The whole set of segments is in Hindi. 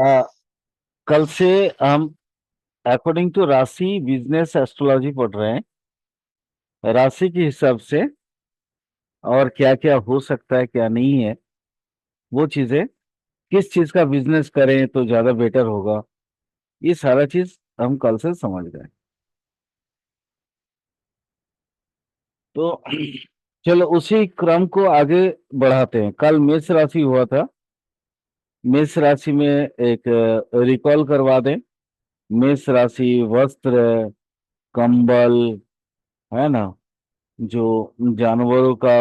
आ, कल से हम अकॉर्डिंग टू राशि बिजनेस एस्ट्रोलॉजी पढ़ रहे हैं। राशि के हिसाब से और क्या क्या हो सकता है क्या नहीं है, वो चीजें, किस चीज का बिजनेस करें तो ज्यादा बेटर होगा, ये सारा चीज हम कल से समझ गए। तो चलो उसी क्रम को आगे बढ़ाते हैं। कल मेष राशि हुआ था। मेष राशि में एक रिकॉल करवा दें। मेष राशि वस्त्र, कंबल, है ना, जो जानवरों का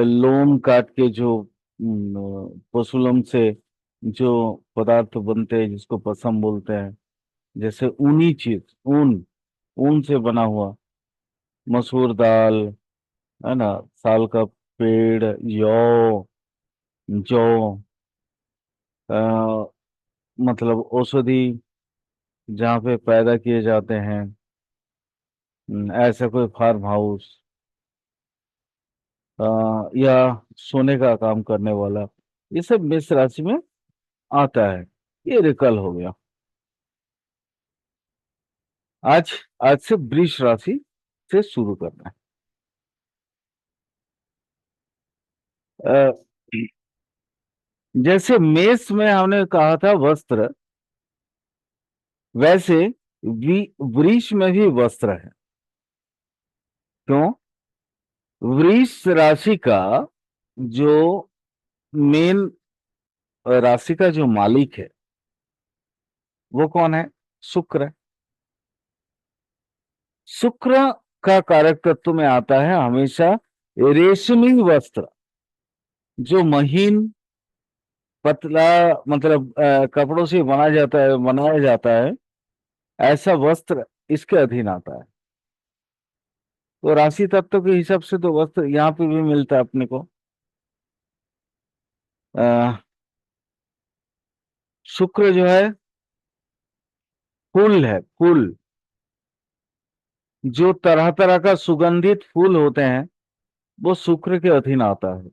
लोम काट के जो पशु लोम से जो पदार्थ बनते हैं जिसको पशम बोलते हैं, जैसे ऊनी चीज, ऊन, ऊन से बना हुआ, मसूर दाल, है ना, साल का पेड़, यौ, जौ, अ, मतलब औषधि जहाँ पे पैदा किए जाते हैं, ऐसा कोई फार्म हाउस, या सोने का काम करने वाला, ये सब मेष राशि में आता है। ये रिकल हो गया। आज आज से वृष राशि से शुरू करना है। जैसे मेष में हमने कहा था वस्त्र, वैसे वृष में भी वस्त्र है। क्यों? वृष राशि का जो मेन राशि का जो मालिक है वो कौन है? शुक्र है। शुक्र का कारक तत्व में आता है हमेशा रेशमी वस्त्र, जो महीन पतला, मतलब कपड़ों से बना जाता है, बनाया जाता है, ऐसा वस्त्र इसके अधीन आता है। तो राशि तत्व के हिसाब से तो वस्त्र यहाँ पे भी मिलता है अपने को। अ, शुक्र जो है फूल है, फूल, जो तरह तरह का सुगंधित फूल होते हैं वो शुक्र के अधीन आता है।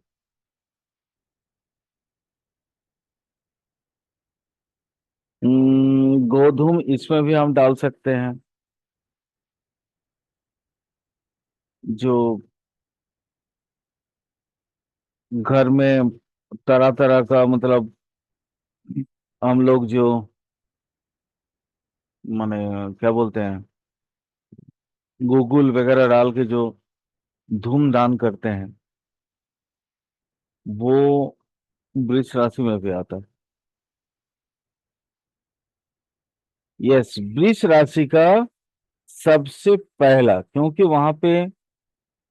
गोधूम इसमें भी हम डाल सकते हैं, जो घर में तरह तरह का, मतलब हम लोग जो माने क्या बोलते हैं, गूगल वगैरह डाल के जो धूम दान करते हैं, वो वृष राशि में भी आता है। यस, वृष राशि का सबसे पहला, क्योंकि वहां पे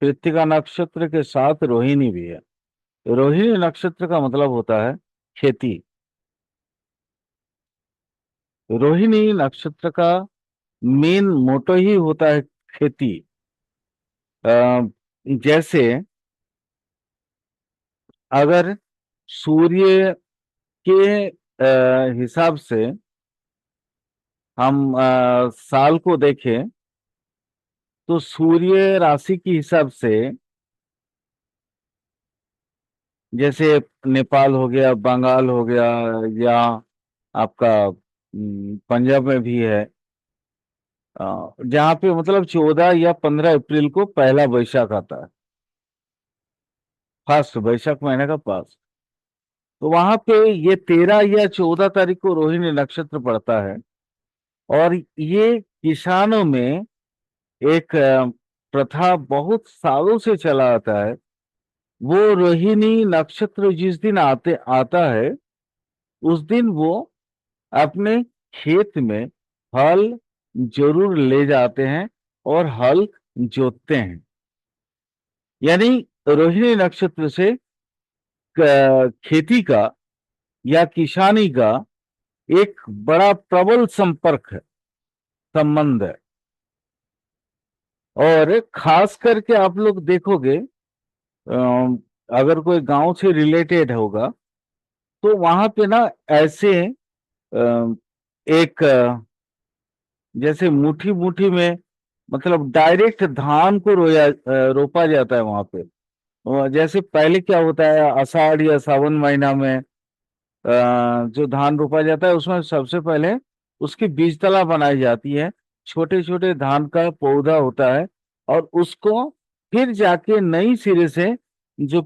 कृत्तिका नक्षत्र के साथ रोहिणी भी है। रोहिणी नक्षत्र का मतलब होता है खेती। रोहिणी नक्षत्र का मेन मोटो ही होता है खेती। अ, जैसे अगर सूर्य के हिसाब से हम साल को देखें, तो सूर्य राशि के हिसाब से, जैसे नेपाल हो गया, बंगाल हो गया, या आपका पंजाब में भी है, जहाँ पे मतलब 14 या 15 अप्रैल को पहला वैशाख आता है, फर्स्ट वैशाख महीने का पास। तो वहां पे ये 13 या 14 तारीख को रोहिणी नक्षत्र पड़ता है। और ये किसानों में एक प्रथा बहुत सालों से चला आता है। वो रोहिणी नक्षत्र जिस दिन आता है, उस दिन वो अपने खेत में हल जरूर ले जाते हैं और हल जोतते हैं। यानी रोहिणी नक्षत्र से खेती का या किसानी का एक बड़ा प्रबल संपर्क है, संबंध है। और खास करके आप लोग देखोगे, अगर कोई गांव से रिलेटेड होगा तो वहां पे ना ऐसे एक जैसे मुट्ठी मुट्ठी में, मतलब डायरेक्ट धान को रोपा जाता है वहां पे। जैसे पहले क्या होता है, आषाढ़ या सावन महीना में जो धान रोपा जाता है उसमें सबसे पहले उसकी बीजतला बनाई जाती है। छोटे छोटे धान का पौधा होता है, और उसको फिर जाके नई सिरे से जो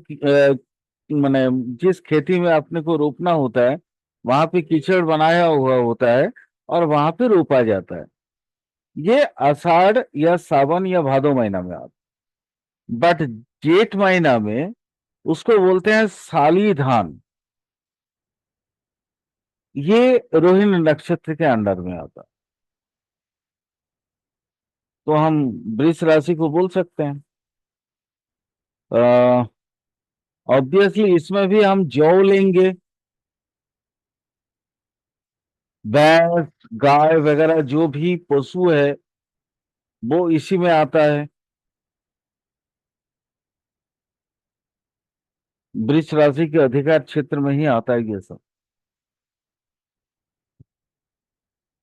माने जिस खेती में अपने को रोपना होता है, वहां पे कीचड़ बनाया हुआ होता है और वहां पे रोपा जाता है। ये आषाढ़ या सावन या भादो महीना में आता है। बट जेठ महीना में उसको बोलते हैं साली धान। ये रोहिणी नक्षत्र के अंडर में आता है। तो हम वृष राशि को बोल सकते हैं। ऑब्वियसली इसमें भी हम जौ लेंगे। भैंस, गाय वगैरह जो भी पशु है वो इसी में आता है। वृष राशि के अधिकार क्षेत्र में ही आता है ये सब।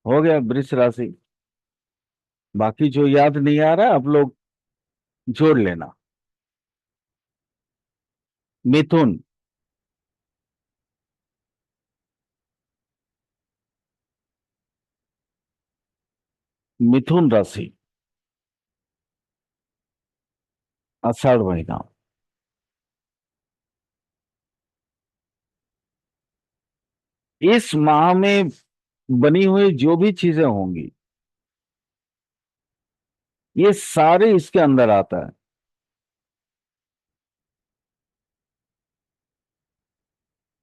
हो गया वृष राशि। बाकी जो याद नहीं आ रहा आप लोग जोड़ लेना। मिथुन। मिथुन राशि, आषाढ़ महीना। इस माह में बनी हुई जो भी चीजें होंगी ये सारे इसके अंदर आता है।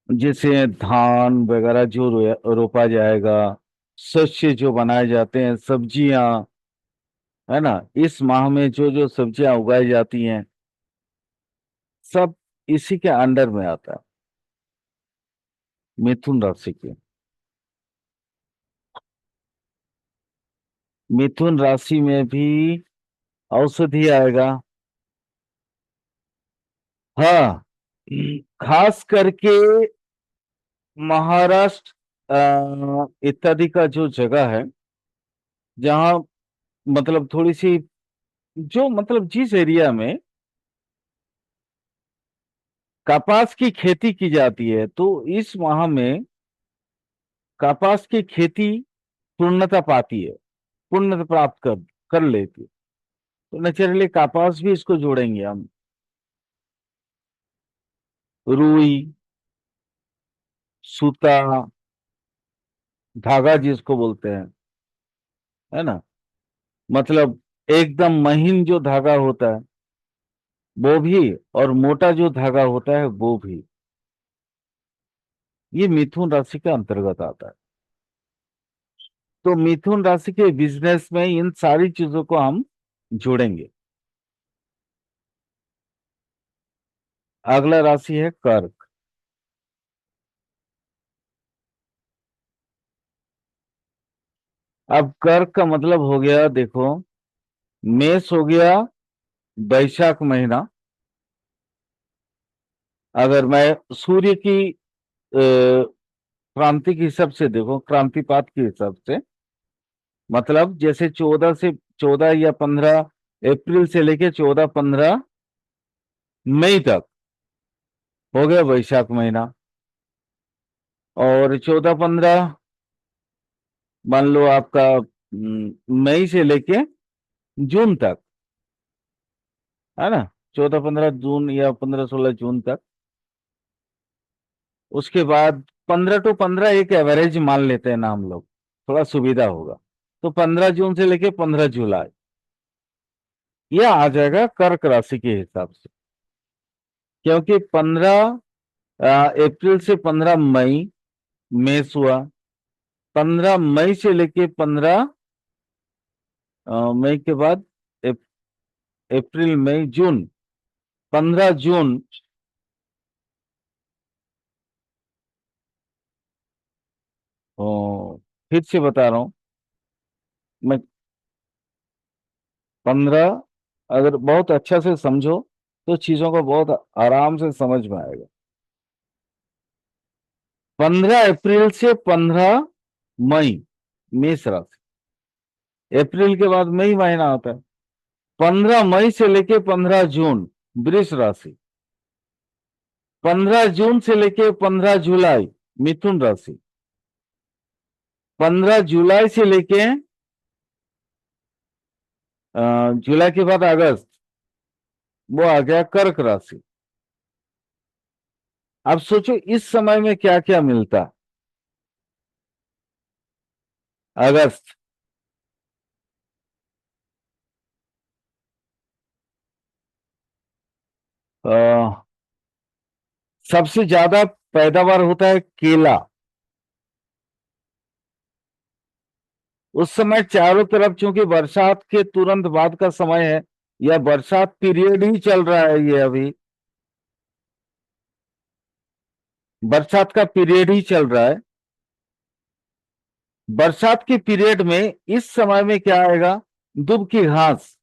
जैसे धान वगैरह जो रोपा जाएगा, शस्य जो बनाए जाते हैं, सब्जियां, है ना, इस माह में जो जो सब्जियां उगाई जाती हैं सब इसी के अंडर में आता है, मिथुन राशि के। मिथुन राशि में भी औषधि आएगा। हाँ, खास करके महाराष्ट्र इत्यादि का जो जगह है, जहाँ मतलब थोड़ी सी जो मतलब जिस एरिया में कपास की खेती की जाती है, तो इस माह में कपास की खेती पूर्णता पाती है, पूर्णता प्राप्त कर कर लेती है। तो नेचुरली कपास भी इसको जोड़ेंगे हम। रुई, सूता, धागा जिसको बोलते हैं, है ना, मतलब एकदम महीन जो धागा होता है वो भी, और मोटा जो धागा होता है वो भी, ये मिथुन राशि के अंतर्गत आता है। तो मिथुन राशि के बिजनेस में इन सारी चीजों को हम जोड़ेंगे। अगला राशि है कर्क। अब कर्क का मतलब हो गया, देखो, मेष हो गया वैशाख महीना। अगर मैं सूर्य की क्रांति के हिसाब से देखो, क्रांतिपात के हिसाब से, मतलब जैसे 14 या 15 अप्रैल से लेके 14-15 मई तक हो गया वैशाख महीना। और 14-15 मान लो आपका मई से लेके जून तक, है ना, 14-15 जून या 15-16 जून तक। उसके बाद 15 to 15 एक एवरेज मान लेते हैं ना हम लोग, थोड़ा सुविधा होगा। तो 15 जून से लेके 15 जुलाई, यह आ जाएगा कर्क राशि के हिसाब से। क्योंकि 15 अप्रैल से 15 मई मेष हुआ, 15 मई से लेके 15 मई के बाद अप्रैल मई जून, 15 जून। फिर से बता रहा हूं मैं। 15, अगर बहुत अच्छा से समझो तो चीजों को बहुत आराम से समझ में आएगा। 15 अप्रैल से 15 मई मेष राशि, अप्रैल के बाद मई महीना आता है। 15 मई से लेके 15 जून वृष राशि, 15 जून से लेके 15 जुलाई मिथुन राशि। 15 जुलाई से लेके जुलाई के बाद अगस्त, वो आ गया कर्क राशि। अब सोचो इस समय में क्या क्या मिलता। अगस्त, अ, सबसे ज्यादा पैदावार होता है केला। उस समय चारों तरफ, चूंकि बरसात के तुरंत बाद का समय है, या बरसात पीरियड ही चल रहा है ये अभी, बरसात का पीरियड ही चल रहा है। बरसात के पीरियड में इस समय में क्या आएगा? दुब की घास।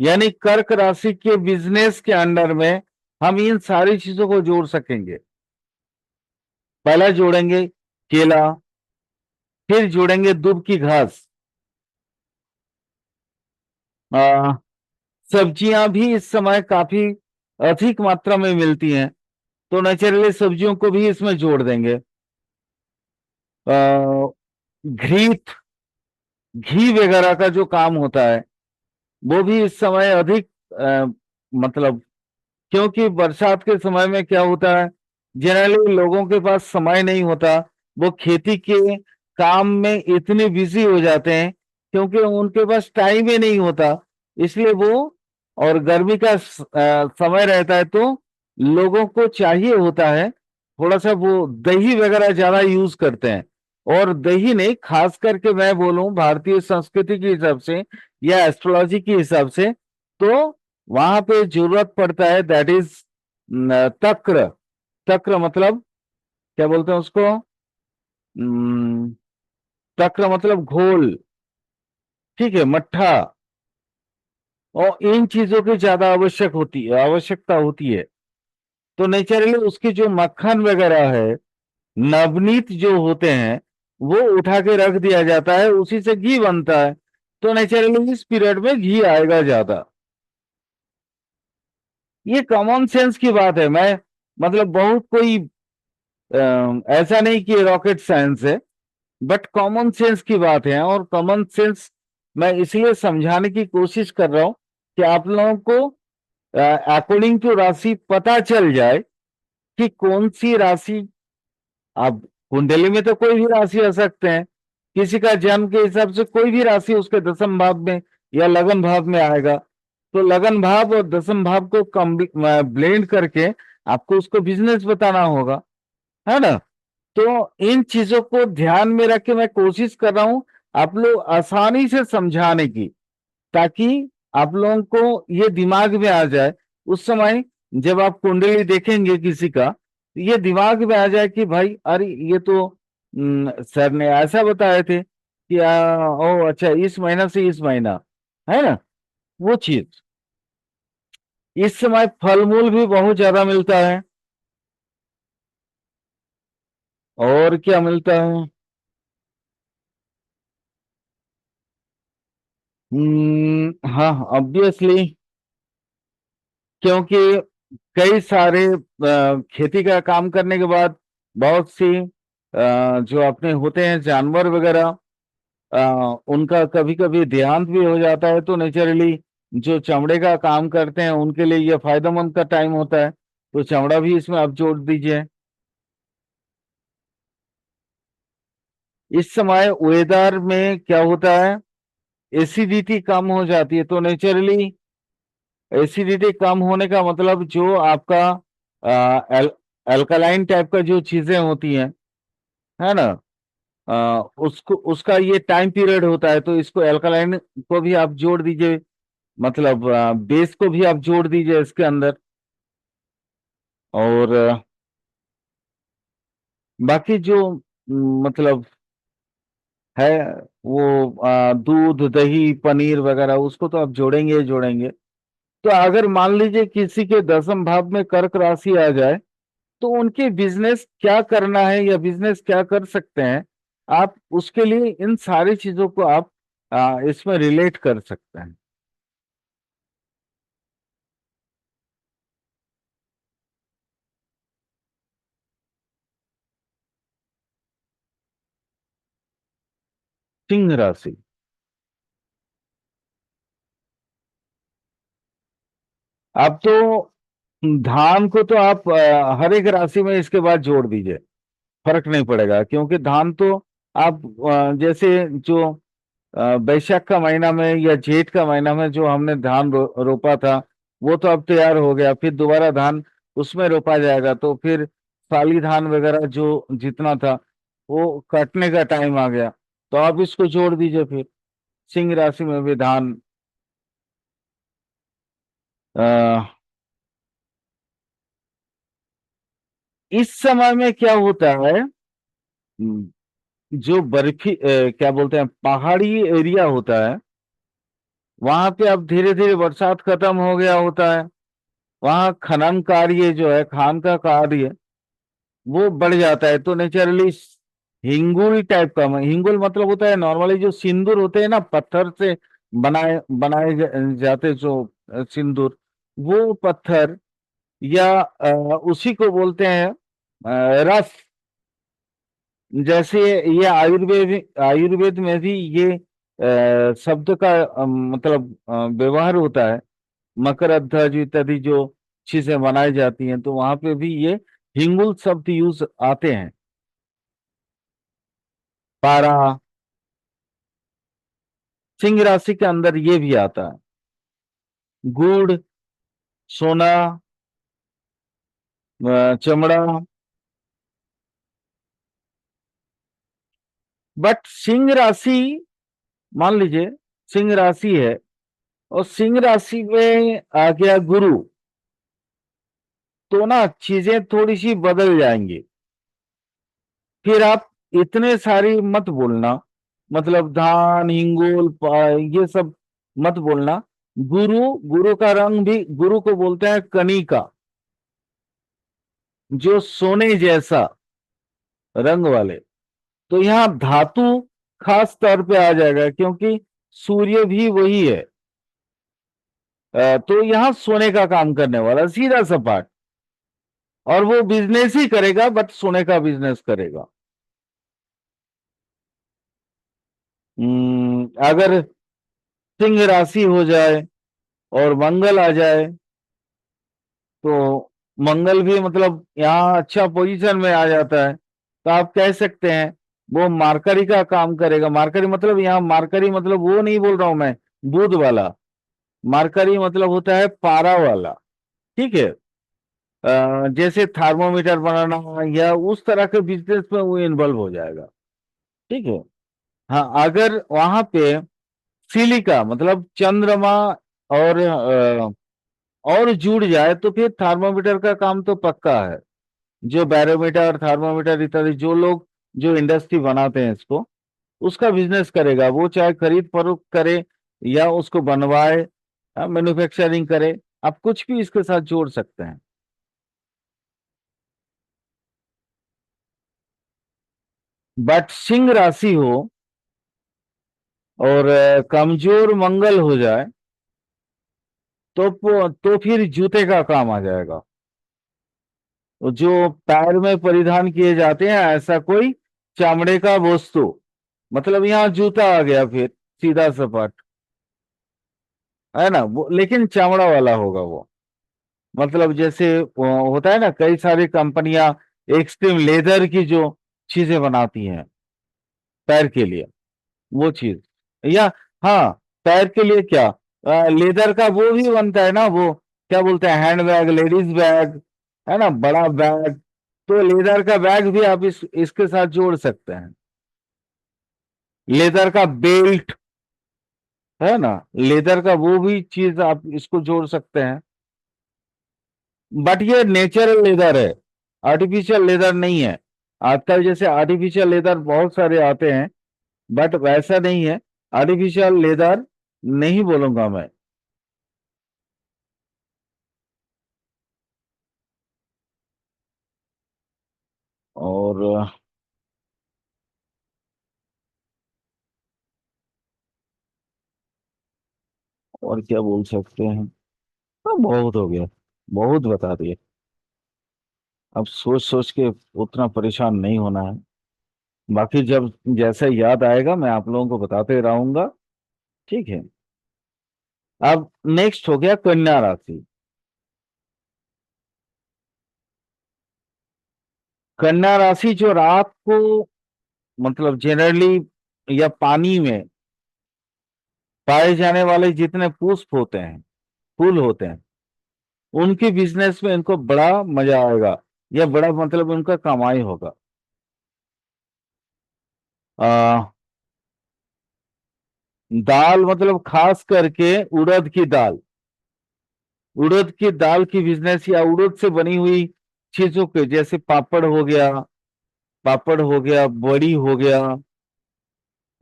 यानी कर्क राशि के बिजनेस के अंडर में हम इन सारी चीजों को जोड़ सकेंगे। पहला जोड़ेंगे केला, फिर जोड़ेंगे दुब की घास। आ, सब्जियां भी इस समय काफी अधिक मात्रा में मिलती हैं, तो नेचुरली सब्जियों को भी इसमें जोड़ देंगे। आ, घृत, घी वगैरह का जो काम होता है, वो भी इस समय अधिक, मतलब, क्योंकि बरसात के समय में क्या होता है, जनरली लोगों के पास समय नहीं होता। वो खेती के काम में इतने बिजी हो जाते हैं, क्योंकि उनके पास टाइम ही नहीं होता। इसलिए वो, और गर्मी का समय रहता है, तो लोगों को चाहिए होता है थोड़ा सा, वो दही वगैरह ज्यादा यूज करते हैं। और दही नहीं, खास करके मैं बोलूं भारतीय संस्कृति के हिसाब से या एस्ट्रोलॉजी के हिसाब से, तो वहां पे जरूरत पड़ता है, दैट इज तक्र। तक्र मतलब क्या बोलते हैं उसको? न, तक्र मतलब घोल, ठीक है, मट्ठा। और इन चीजों की ज्यादा आवश्यकता होती है। तो नेचुरली उसकी जो मक्खन वगैरह है, नवनीत जो होते हैं, वो उठा के रख दिया जाता है, उसी से घी बनता है। तो नेचुरली इस पीरियड में घी आएगा ज्यादा। ये कॉमन सेंस की बात है। मैं, मतलब, बहुत कोई ऐसा नहीं कि रॉकेट साइंस है, बट कॉमन सेंस की बात है। और कॉमन सेंस मैं इसलिए समझाने की कोशिश कर रहा हूं कि आप लोगों को अकॉर्डिंग टू राशि पता चल जाए कि कौन सी राशि। अब कुंडली में तो कोई भी राशि आ सकते हैं, किसी का जन्म के हिसाब से कोई भी राशि उसके दसम भाव में या लगन भाव में आएगा। तो लगन भाव और दसम भाव को ब्लेंड करके आपको उसको बिजनेस बताना होगा, है ना? तो इन चीजों को ध्यान में रख के मैं कोशिश कर रहा हूं आप लोग आसानी से समझाने की, ताकि आप लोगों को ये दिमाग में आ जाए। उस समय जब आप कुंडली देखेंगे किसी का, तो ये दिमाग में आ जाए कि भाई, अरे ये तो सर ने ऐसा बताए थे कि ओ अच्छा, इस महीना से इस महीना, है ना? वो चीज। इस समय फल मूल भी बहुत ज्यादा मिलता है। और क्या मिलता है? हाँ, ऑब्वियसली, क्योंकि कई सारे खेती का काम करने के बाद बहुत सी जो अपने होते हैं जानवर वगैरह, उनका कभी कभी देहांत भी हो जाता है। तो नेचुरली जो चमड़े का काम करते हैं उनके लिए यह फायदेमंद का टाइम होता है। तो चमड़ा भी इसमें आप जोड़ दीजिए। इस समय वेदर में क्या होता है, एसिडिटी कम हो जाती है। तो नेचुरली एसिडिटी कम होने का मतलब, जो आपका अल्कलाइन टाइप का जो चीजें होती हैं, है ना, उसको, उसका ये टाइम पीरियड होता है। तो इसको एल्कलाइन को भी आप जोड़ दीजिए, मतलब बेस को भी आप जोड़ दीजिए इसके अंदर। और बाकी जो मतलब है, वो दूध दही पनीर वगैरह, उसको तो आप जोड़ेंगे ही जोड़ेंगे। तो अगर मान लीजिए किसी के दसम भाव में कर्क राशि आ जाए, तो उनके बिजनेस क्या करना है या बिजनेस क्या कर सकते हैं, आप उसके लिए इन सारी चीजों को आप इसमें रिलेट कर सकते हैं। सिंह राशि। अब तो धान को तो आप हर एक राशि में इसके बाद जोड़ दीजिए, फर्क नहीं पड़ेगा, क्योंकि धान तो आप जैसे जो बैसाख का महीना में या जेठ का महीना में जो हमने धान रोपा था, वो तो अब तैयार हो गया, फिर दोबारा धान उसमें रोपा जाएगा, तो फिर साली धान वगैरह जो जितना था वो काटने का टाइम आ गया, तो आप इसको जोड़ दीजिए फिर। सिंह राशि में भी धान अ, इस समय में क्या होता है, जो बर्फी क्या बोलते हैं, पहाड़ी एरिया होता है, वहां पे अब धीरे धीरे बरसात खत्म हो गया होता है, वहां खनन कार्य जो है, खान का कार्य वो बढ़ जाता है, तो नेचुरली हिंगुल टाइप का, हिंगुल मतलब होता है नॉर्मली जो सिंदूर होते हैं ना, पत्थर से बनाए बनाए जाते जो सिंदूर, वो पत्थर या उसी को बोलते हैं रस। जैसे ये आयुर्वेद में भी ये शब्द का मतलब व्यवहार होता है, मकर अध्वज इत्यादि जो चीजें बनाई जाती हैं, तो वहां पे भी ये हिंगुल शब्द यूज आते हैं। पारा, सिंह राशि के अंदर ये भी आता है। गुड़, सोना, चमड़ा। बट सिंह राशि, मान लीजिए सिंह राशि है और सिंह राशि में आ गया गुरु, तो ना चीजें थोड़ी सी बदल जाएंगी। फिर आप इतने सारी मत बोलना, मतलब धान हिंगोल ये सब मत बोलना। गुरु, गुरु का रंग भी, गुरु को बोलते हैं कनिका, जो सोने जैसा रंग वाले। तो यहाँ धातु खास तौर पे आ जाएगा, क्योंकि सूर्य भी वही है। तो यहाँ सोने का काम करने वाला सीधा सपाट, और वो बिजनेस ही करेगा, बट सोने का बिजनेस करेगा। अगर सिंह राशि हो जाए और मंगल आ जाए, तो मंगल भी मतलब यहाँ अच्छा पोजीशन में आ जाता है, तो आप कह सकते हैं वो मार्करी का काम करेगा। मार्करी मतलब, यहाँ मार्करी मतलब वो नहीं बोल रहा हूं मैं, दूध वाला। मार्करी मतलब होता है पारा वाला। ठीक है। जैसे थर्मोमीटर बनाना या उस तरह के बिजनेस में वो इन्वॉल्व हो जाएगा। ठीक है। हाँ, अगर वहां पे सिलिका मतलब चंद्रमा और और जुड़ जाए, तो फिर थर्मोमीटर का काम तो पक्का है। जो बैरोमीटर, थर्मोमीटर इत्यादि जो लोग, जो इंडस्ट्री बनाते हैं इसको, उसका बिजनेस करेगा वो, चाहे खरीद फरोख्त करे या उसको बनवाए, मैन्युफैक्चरिंग करे। आप कुछ भी इसके साथ जोड़ सकते हैं। बट सिंह राशि हो और कमजोर मंगल हो जाए, तो फिर जूते का काम आ जाएगा। तो जो पैर में परिधान किए जाते हैं, ऐसा कोई चमड़े का वस्तु, मतलब यहाँ जूता आ गया फिर, सीधा सपाट, है ना वो, लेकिन चमड़ा वाला होगा वो। मतलब जैसे होता है ना, कई सारी कंपनियां एक्सट्रीम लेदर की जो चीजें बनाती हैं पैर के लिए, वो चीज। या हाँ, पैर के लिए क्या, लेदर का वो भी बनता है ना, वो क्या बोलते हैं, हैंड बैग, लेडीज बैग, है ना, बड़ा बैग। तो लेदर का बैग भी आप इसके साथ जोड़ सकते हैं। लेदर का बेल्ट, है ना, लेदर का वो भी चीज आप इसको जोड़ सकते हैं। बट ये नेचुरल लेदर है, आर्टिफिशियल लेदर नहीं है। आजकल जैसे आर्टिफिशियल लेदर बहुत सारे आते हैं, बट वैसा नहीं है। आर्टिफिशियल लेदर नहीं बोलूंगा मैं। और और क्या बोल सकते हैं। बहुत हो गया, बहुत बता दिए। अब सोच सोच के उतना परेशान नहीं होना है। बाकी जब जैसे याद आएगा मैं आप लोगों को बताते रहूंगा। ठीक है। अब नेक्स्ट हो गया कन्या राशि। कन्या राशि जो रात को मतलब जनरली या पानी में पाए जाने वाले जितने पुष्प होते हैं, फूल होते हैं, उनके बिजनेस में इनको बड़ा मजा आएगा, या बड़ा मतलब उनका कमाई होगा। आ, दाल मतलब खास करके उड़द की दाल, उड़द की दाल की बिजनेस या उड़द से बनी हुई चीजों के, जैसे पापड़ हो गया, पापड़ हो गया, बड़ी हो गया,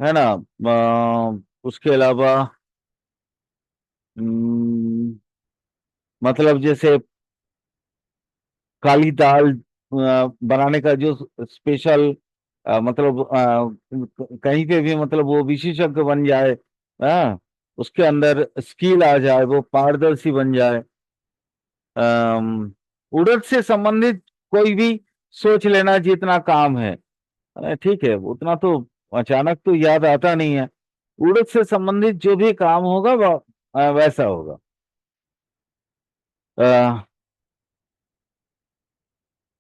है ना। उसके अलावा हम्म, मतलब जैसे काली दाल बनाने का जो स्पेशल मतलब कहीं पे भी मतलब वो विशेषज्ञ बन जाए, हाँ, उसके अंदर स्किल आ जाए, वो पारदर्शी बन जाए। उड़द से संबंधित कोई भी सोच लेना जितना काम है, ठीक है, उतना तो अचानक तो याद आता नहीं है। उड़द से संबंधित जो भी काम होगा वह वैसा होगा। अ,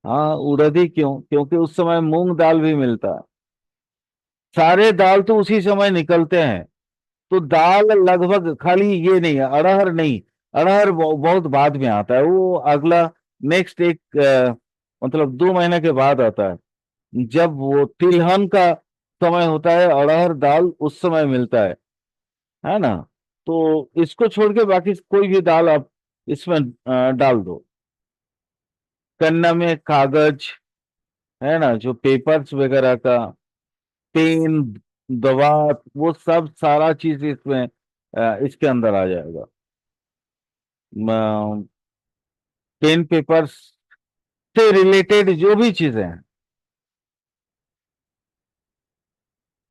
हाँ, उड़द ही क्यों, क्योंकि उस समय मूंग दाल भी मिलता है। सारे दाल तो उसी समय निकलते हैं। तो दाल लगभग खाली ये नहीं है, अरहर नहीं, अरहर बहुत बाद में आता है, वो अगला नेक्स्ट एक मतलब 2 महीने के बाद आता है, जब वो तिलहन का समय होता है, अरहर दाल उस समय मिलता है ना। तो इसको छोड़ के बाकी कोई भी दाल आप इसमें डाल दो। कन्ना में कागज, है ना, जो पेपर्स वगैरह का, पेन, दवा, वो सब सारा चीज इसमें इसके अंदर आ जाएगा। पेन पेपर्स से रिलेटेड जो भी चीजें हैं।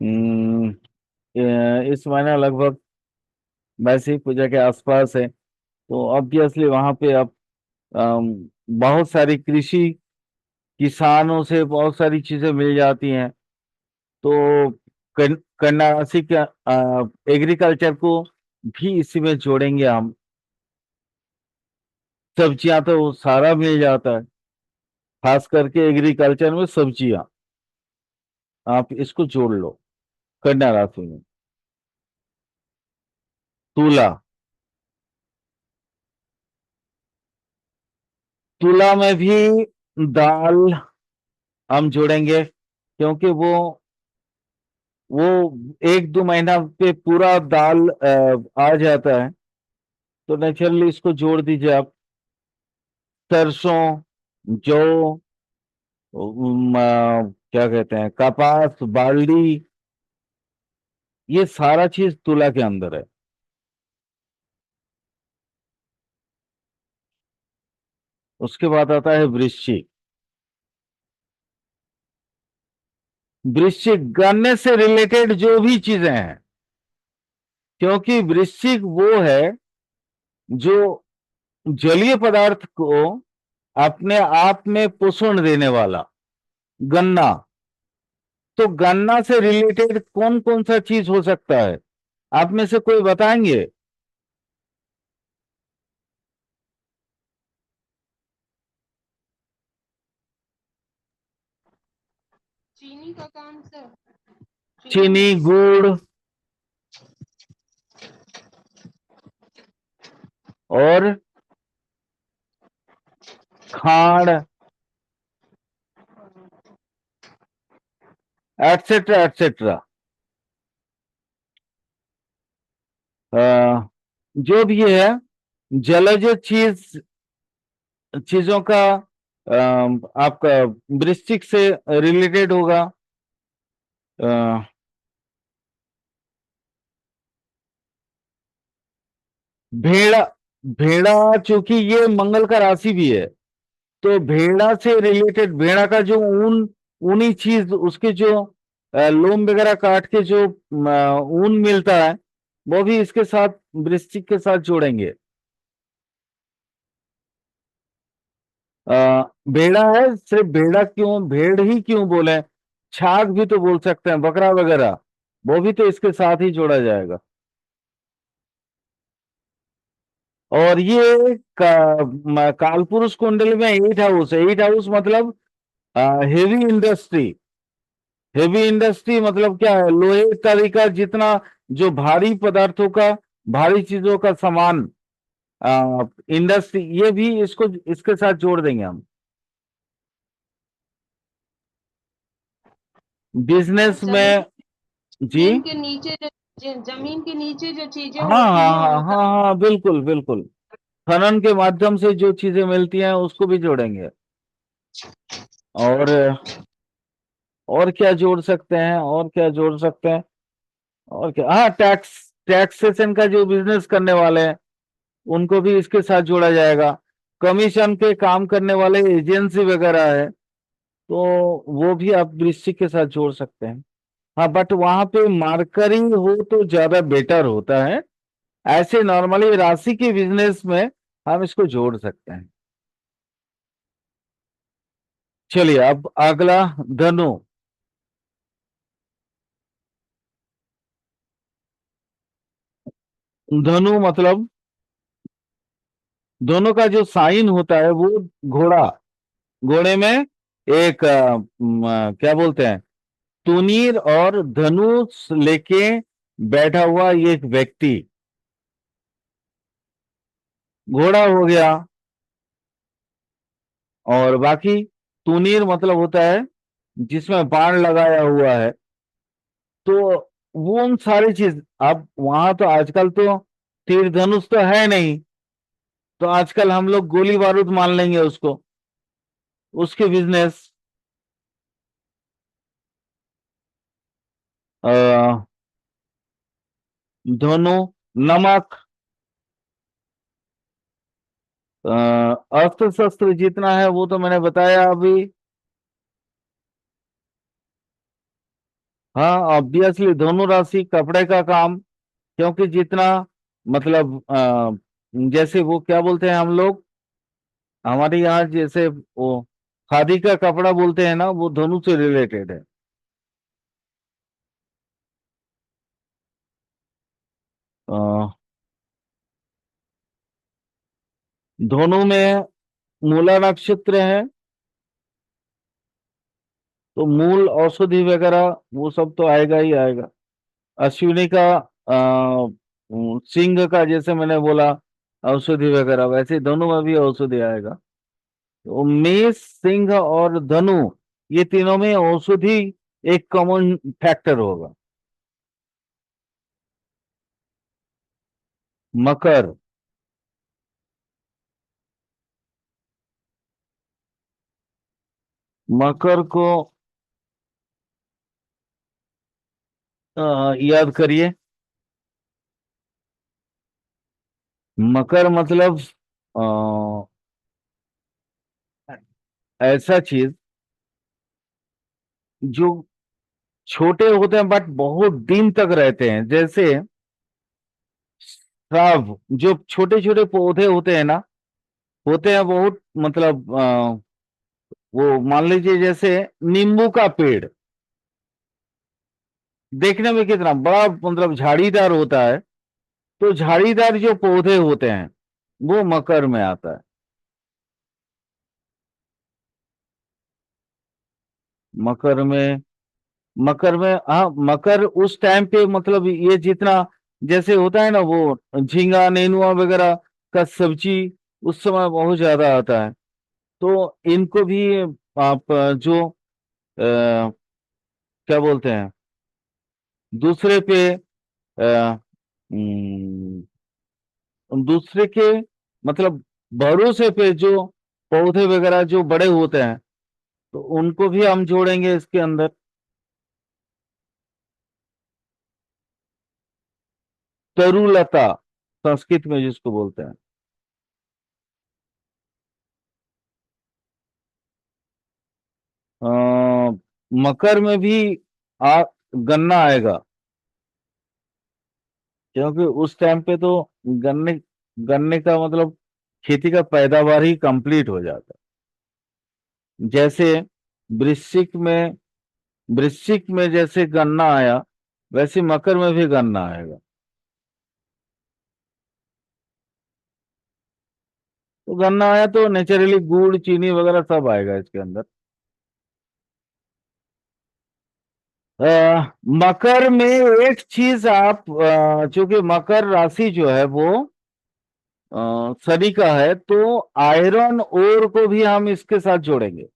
हम्म, इस महीना लगभग वैसे ही पूजा के आसपास है, तो ऑब्वियसली वहां पे अब बहुत सारी कृषि, किसानों से बहुत सारी चीजें मिल जाती हैं। तो कन्या राशि के एग्रीकल्चर को भी इसी में जोड़ेंगे हम। सब्जियां तो सारा मिल जाता है, खास करके एग्रीकल्चर में सब्जियां, आप इसको जोड़ लो कन्या राशि में। तुला, तुला में भी दाल हम जोड़ेंगे, क्योंकि वो 1-2 महीना पे पूरा दाल आ जाता है, तो नेचुरली इसको जोड़ दीजिए आप। सरसों, जौ, क्या कहते हैं, कपास, बार्ली, ये सारा चीज तुला के अंदर है। उसके बाद आता है वृश्चिक। वृश्चिक गन्ने से रिलेटेड जो भी चीजें हैं, क्योंकि वृश्चिक वो है जो जलीय पदार्थ को अपने आप में पोषण देने वाला, गन्ना। तो गन्ना से रिलेटेड कौन कौन सा चीज हो सकता है, आप में से कोई बताएंगे? चीनी का काम सर, चीनी चीनी, मिक्स। गुड़ और खांड, एटसेट्रा एटसेट्रा। जो भी है, जलज चीजों का आपका वृश्चिक से रिलेटेड होगा। अ, भेड़ा, भेड़ा चूंकि ये मंगल का राशि भी है, तो भेड़ा से रिलेटेड, भेड़ा का जो ऊन, ऊनी चीज, उसके जो लोम वगैरह काट के जो ऊन मिलता है, वो भी इसके साथ वृश्चिक के साथ जोड़ेंगे। भेड़ा है, सिर्फ भेड़ा क्यों, भेड़ ही क्यों बोले, छाग भी तो बोल सकते हैं, बकरा वगैरह, वो भी तो इसके साथ ही जोड़ा जाएगा। और ये कालपुरुष कुंडली में 8 हाउस है। 8 हाउस मतलब हेवी इंडस्ट्री। हेवी इंडस्ट्री मतलब क्या है, लोहे इत्यादि का जितना, जो भारी पदार्थों का, भारी चीजों का सामान, इंडस्ट्री, ये भी इसको इसके साथ जोड़ देंगे हम। और बिजनेस में। जी। जमीन के नीचे जमीन के नीचे जो चीजें हाँ होती हाँ हैं हाँ उनका। हाँ हाँ, बिल्कुल बिल्कुल। खनन के माध्यम से जो चीजें मिलती हैं उसको भी जोड़ेंगे। और और क्या जोड़ सकते हैं, और क्या जोड़ सकते हैं, और क्या, हाँ, टैक्सेशन का जो बिजनेस करने वाले हैं उनको भी इसके साथ जोड़ा जाएगा। कमीशन के काम करने वाले एजेंसी वगैरह है, तो वो भी आप वृश्चिक के साथ जोड़ सकते हैं। हाँ, बट वहां पे मार्करी हो तो ज्यादा बेटर होता है। ऐसे नॉर्मली राशि के बिजनेस में हम इसको जोड़ सकते हैं। चलिए, अब अगला, धनु। धनु मतलब दोनों का जो साइन होता है वो घोड़ा। घोड़े में एक क्या बोलते हैं, तुनीर और धनुष लेके बैठा हुआ ये एक व्यक्ति, घोड़ा हो गया। और बाकी तुनीर मतलब होता है जिसमें बाण लगाया हुआ है। तो वो उन सारी चीज, अब वहां तो आजकल तो तीर धनुष तो है नहीं, तो आजकल हम लोग गोली बारूद मान लेंगे उसको, उसके बिजनेस। धनु, नमक, अस्त्र शस्त्र जितना है वो तो मैंने बताया अभी। हाँ, ऑब्वियसली दोनों राशि कपड़े का काम, क्योंकि जितना, मतलब जैसे वो क्या बोलते हैं हम लोग, हमारे यहाँ जैसे वो खादी का कपड़ा बोलते हैं ना, वो दोनों से रिलेटेड है। अ, दोनों में मूला नक्षत्र है, तो मूल औषधि वगैरह वो सब तो आएगा ही आएगा। अश्विनी का सिंह का, जैसे मैंने बोला औषधि वगैरह, वैसे दोनों में भी औषधि आएगा। तो मेष, सिंह और धनु, ये तीनों में औषधि एक कॉमन फैक्टर होगा। मकर। मकर को याद करिए। मकर मतलब ऐसा चीज जो छोटे होते हैं बट बहुत दिन तक रहते हैं, जैसे श्राव, जो छोटे छोटे पौधे होते हैं ना, होते हैं बहुत, मतलब वो मान लीजिए जैसे नींबू का पेड़, देखने में कितना बड़ा, मतलब झाड़ीदार होता है। तो झाड़ीदार जो पौधे होते हैं वो मकर में आता है। मकर में, मकर में, हाँ, मकर उस टाइम पे, मतलब ये जितना, जैसे होता है ना वो झींगा नेनुआ वगैरह का सब्जी, उस समय बहुत ज्यादा आता है। तो इनको भी आप जो क्या बोलते हैं, दूसरे पे, दूसरे के, मतलब भरोसे पे जो पौधे वगैरह जो बड़े होते हैं, तो उनको भी हम जोड़ेंगे इसके अंदर। तरुलता, संस्कृत में जिसको बोलते हैं। अ, मकर में भी आ गन्ना आएगा, क्योंकि उस टाइम पे तो गन्ने गन्ने का मतलब खेती का पैदावार ही कंप्लीट हो जाता है। जैसे वृश्चिक में वृश्चिक में जैसे गन्ना आया, वैसे मकर में भी गन्ना आएगा। तो गन्ना आया तो नेचुरली गुड़ चीनी वगैरह सब आएगा इसके अंदर। मकर में एक चीज आप, चूंकि मकर राशि जो है वो शनि का है, तो आयरन ओर को भी हम इसके साथ जोड़ेंगे।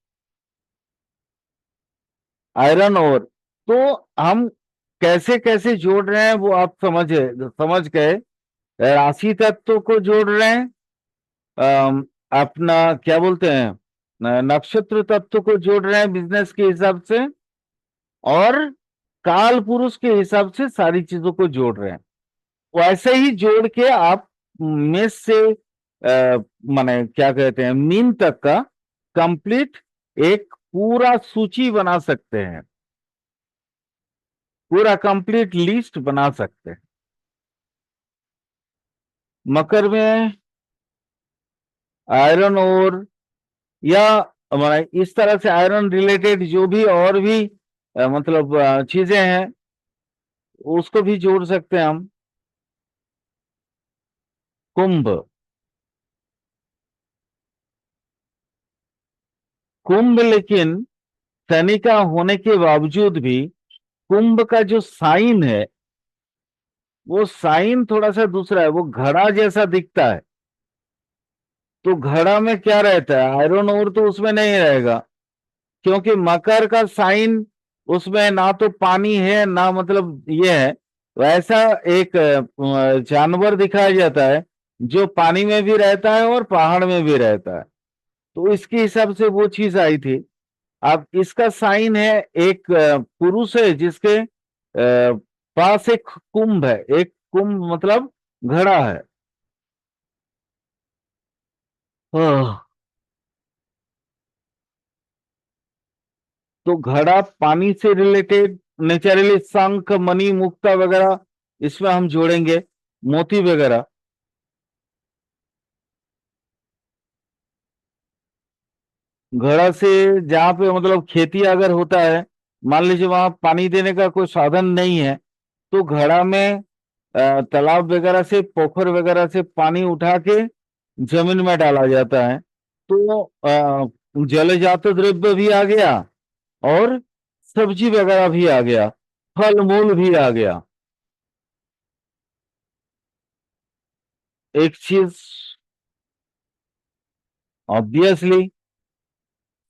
आयरन ओर, तो हम कैसे कैसे जोड़ रहे हैं वो आप समझ गए। राशि तत्व को जोड़ रहे हैं, अपना क्या बोलते हैं, नक्षत्र तत्व को जोड़ रहे हैं बिजनेस के हिसाब से, और काल पुरुष के हिसाब से सारी चीजों को जोड़ रहे हैं। वैसे ही जोड़ के आप मेष से माने क्या कहते हैं, मीन तक का कंप्लीट एक पूरा सूची बना सकते हैं, पूरा कंप्लीट लिस्ट बना सकते हैं। मकर में आयरन ओर, या माने इस तरह से आयरन रिलेटेड जो भी और भी मतलब चीजें हैं, उसको भी जोड़ सकते हैं हम। कुंभ, कुंभ लेकिन शनि का होने के बावजूद भी कुंभ का जो साइन है वो साइन थोड़ा सा दूसरा है, वो घड़ा जैसा दिखता है। तो घड़ा में क्या रहता है, आयरन ओर तो उसमें नहीं रहेगा, क्योंकि मकर का साइन उसमें ना तो पानी है ना मतलब ये है। वैसा एक जानवर दिखाया जाता है जो पानी में भी रहता है और पहाड़ में भी रहता है। तो इसके हिसाब से वो चीज आई थी। अब इसका साइन है, एक पुरुष है जिसके पास एक कुंभ है, एक कुंभ मतलब घड़ा है। आह, तो घड़ा पानी से रिलेटेड नेचुरली शंख मणि मुक्ता वगैरह इसमें हम जोड़ेंगे, मोती वगैरह। घड़ा से जहाँ पे मतलब खेती अगर होता है, मान लीजिए वहां पानी देने का कोई साधन नहीं है, तो घड़ा में तालाब वगैरह से पोखर वगैरह से पानी उठा के जमीन में डाला जाता है। तो जलजात द्रव्य भी आ गया और सब्जी वगैरह भी आ गया, फल मूल भी आ गया। एक चीज ऑब्वियसली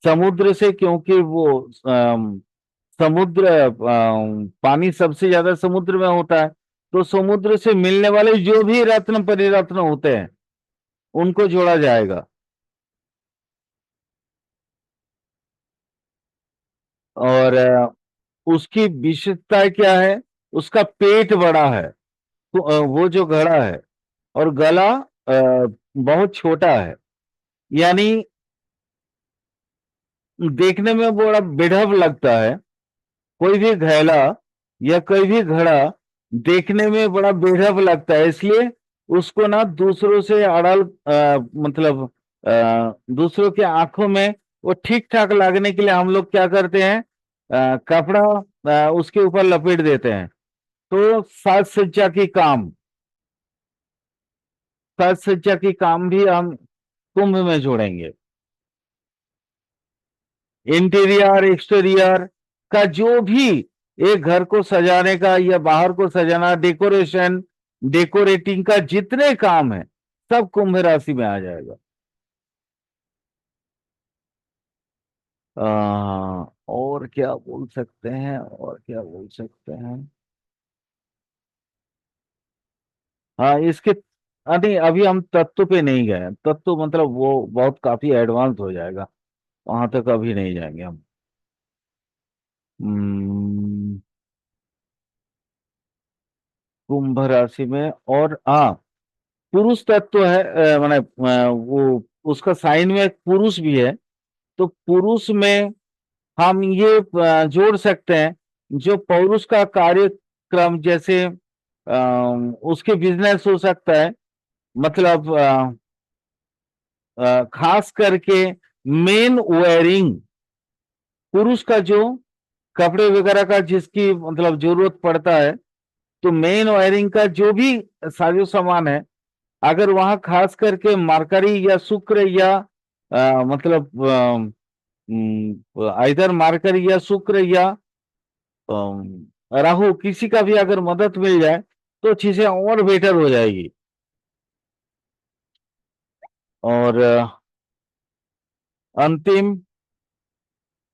समुद्र से, क्योंकि वो समुद्र पानी सबसे ज्यादा समुद्र में होता है, तो समुद्र से मिलने वाले जो भी रत्न परिरत्न होते हैं उनको जोड़ा जाएगा। और उसकी विशेषता क्या है, उसका पेट बड़ा है, तो वो जो घड़ा है, और गला बहुत छोटा है। यानी देखने में बड़ा बेढब लगता है। कोई भी घैला या कोई भी घड़ा देखने में बड़ा बेढब लगता है, इसलिए उसको ना दूसरों से अड़ल मतलब दूसरों के आंखों में वो ठीक ठाक लगने के लिए हम लोग क्या करते हैं, कपड़ा उसके ऊपर लपेट देते हैं। तो साज सज्जा की काम, साज सज्जा की काम भी हम कुंभ में जोड़ेंगे। इंटीरियर एक्सटीरियर का जो भी, एक घर को सजाने का या बाहर को सजाना, डेकोरेशन डेकोरेटिंग का जितने काम है सब कुंभ राशि में आ जाएगा। और क्या बोल सकते हैं, और क्या बोल सकते हैं। हाँ इसके, नहीं अभी हम तत्व पे नहीं गए, तत्व मतलब वो बहुत काफी एडवांस हो जाएगा, वहां तक अभी नहीं जाएंगे हम। हम्म, कुंभ राशि में, और हाँ पुरुष तत्व है, माने वो उसका साइन में एक पुरुष भी है। तो पुरुष में हम ये जोड़ सकते हैं, जो पौरुष का कार्यक्रम, जैसे उसके बिजनेस हो सकता है, मतलब खास करके मेन वेयरिंग, पुरुष का जो कपड़े वगैरह का जिसकी मतलब जरूरत पड़ता है, तो मेन वायरिंग का जो भी साजो सामान है, अगर वहां खास करके मरकरी या शुक्र या मतलब इधर मरकरी या शुक्र या राहु किसी का भी अगर मदद मिल जाए तो चीजें और बेटर हो जाएगी। और अंतिम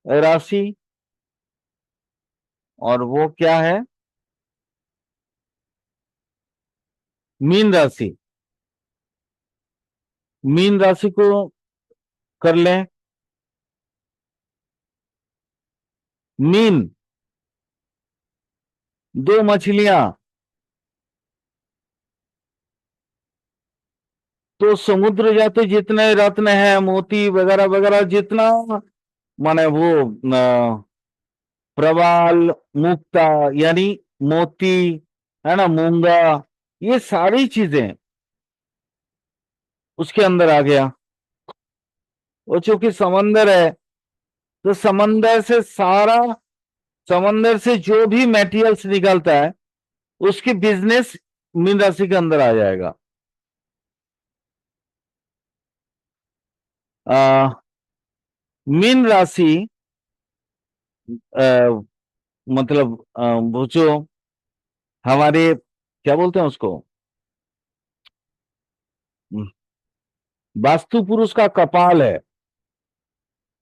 राशि, और वो क्या है? मीन राशि। मीन राशि को कर लें। मीन, दो मछलियां, तो समुद्र जाते जितने रत्न है, मोती वगैरह वगैरह जितना, माने वो प्रवाल, मुक्ता, यानी मोती, है ना, मूंगा, ये सारी चीजें उसके अंदर आ गया। वो चूंकि समंदर है, तो समंदर से सारा, समंदर से जो भी मटेरियल्स निकलता है उसकी बिजनेस मीन राशि के अंदर आ जाएगा। मीन राशि आ, मतलब वो जो हमारे क्या बोलते हैं उसको, वास्तु पुरुष का कपाल है।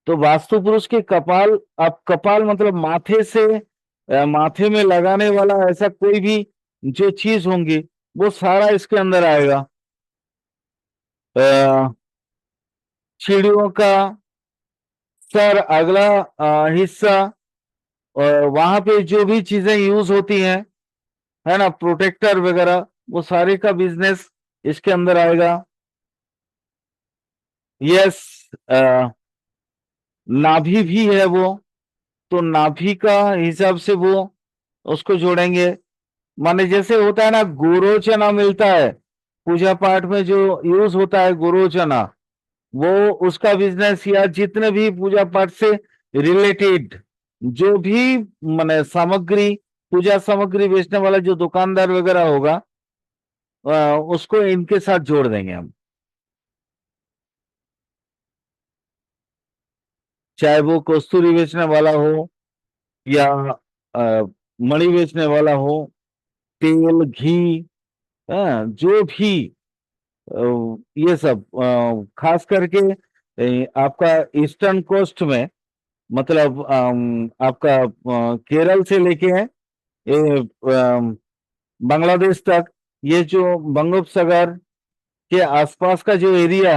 तो वास्तु पुरुष के कपाल, अब कपाल मतलब माथे से, माथे में लगाने वाला ऐसा कोई भी जो चीज होंगी वो सारा इसके अंदर आएगा। चिड़ियों का सर, अगला हिस्सा, और वहां पे जो भी चीजें यूज होती हैं, है ना, प्रोटेक्टर वगैरह, वो सारे का बिजनेस इसके अंदर आएगा। यस, नाभि भी है वो, तो नाभि का हिसाब से वो उसको जोड़ेंगे। माने जैसे होता है ना, गुरोचना मिलता है पूजा पाठ में, जो यूज होता है गुरोचना, वो उसका बिजनेस, या जितने भी पूजा पाठ से रिलेटेड जो भी माने सामग्री, पूजा सामग्री बेचने वाला जो दुकानदार वगैरह होगा, उसको इनके साथ जोड़ देंगे हम। चाहे वो कस्तूरी बेचने वाला हो, या अ, मणि बेचने वाला हो, तेल घी, जो भी ये सब खास करके आपका ईस्टर्न कोस्ट में, मतलब आपका केरल से लेके है ये बांग्लादेश तक, ये जो बंगोपसागर के आसपास का जो एरिया